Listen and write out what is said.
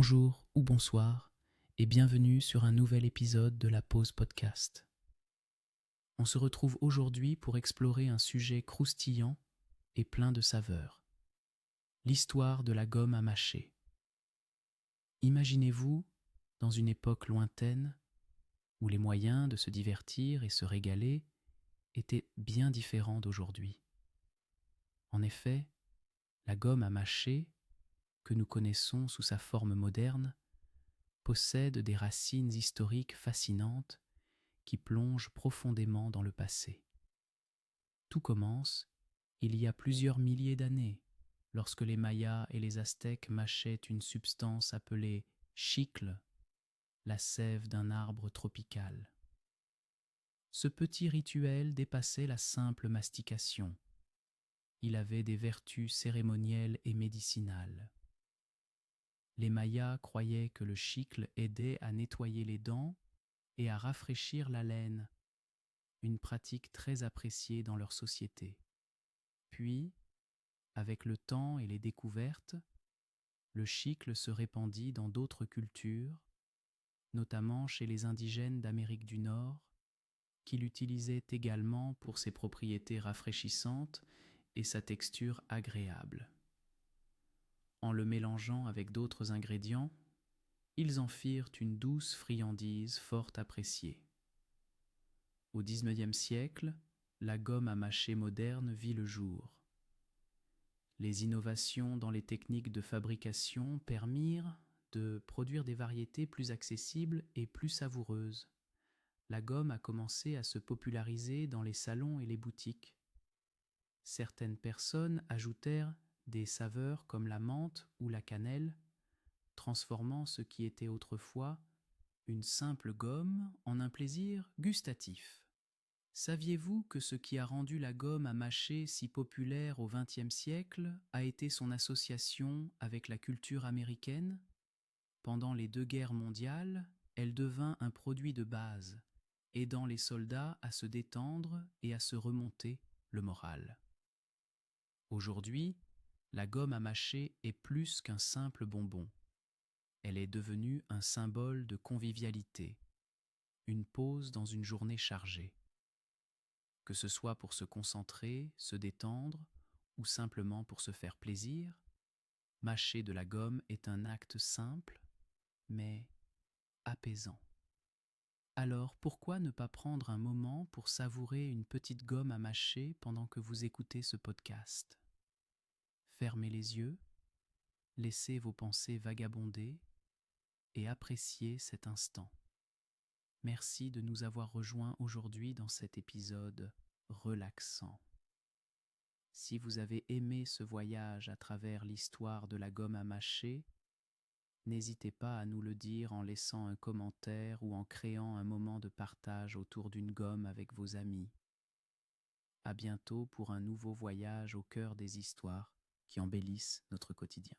Bonjour ou bonsoir et bienvenue sur un nouvel épisode de la Pause Podcast. On se retrouve aujourd'hui pour explorer un sujet croustillant et plein de saveurs. L'histoire de la gomme à mâcher. Imaginez-vous dans une époque lointaine où les moyens de se divertir et se régaler étaient bien différents d'aujourd'hui. En effet, la gomme à mâcher, que nous connaissons sous sa forme moderne, possède des racines historiques fascinantes qui plongent profondément dans le passé. Tout commence il y a plusieurs milliers d'années, lorsque les Mayas et les Aztèques mâchaient une substance appelée chicle, la sève d'un arbre tropical. Ce petit rituel dépassait la simple mastication. Il avait des vertus cérémonielles et médicinales. Les Mayas croyaient que le chicle aidait à nettoyer les dents et à rafraîchir la laine, une pratique très appréciée dans leur société. Puis, avec le temps et les découvertes, le chicle se répandit dans d'autres cultures, notamment chez les indigènes d'Amérique du Nord, qui l'utilisaient également pour ses propriétés rafraîchissantes et sa texture agréable. En le mélangeant avec d'autres ingrédients, ils en firent une douce friandise fort appréciée. Au XIXe siècle, la gomme à mâcher moderne vit le jour. Les innovations dans les techniques de fabrication permirent de produire des variétés plus accessibles et plus savoureuses. La gomme a commencé à se populariser dans les salons et les boutiques. Certaines personnes ajoutèrent des saveurs comme la menthe ou la cannelle, transformant ce qui était autrefois une simple gomme en un plaisir gustatif. Saviez-vous que ce qui a rendu la gomme à mâcher si populaire au XXe siècle a été son association avec la culture américaine ? Pendant les 2 guerres mondiales, elle devint un produit de base, aidant les soldats à se détendre et à se remonter le moral. Aujourd'hui, la gomme à mâcher est plus qu'un simple bonbon. Elle est devenue un symbole de convivialité, une pause dans une journée chargée. Que ce soit pour se concentrer, se détendre ou simplement pour se faire plaisir, mâcher de la gomme est un acte simple, mais apaisant. Alors pourquoi ne pas prendre un moment pour savourer une petite gomme à mâcher pendant que vous écoutez ce podcast ? Fermez les yeux, laissez vos pensées vagabonder et appréciez cet instant. Merci de nous avoir rejoints aujourd'hui dans cet épisode relaxant. Si vous avez aimé ce voyage à travers l'histoire de la gomme à mâcher, n'hésitez pas à nous le dire en laissant un commentaire ou en créant un moment de partage autour d'une gomme avec vos amis. À bientôt pour un nouveau voyage au cœur des histoires qui embellissent notre quotidien.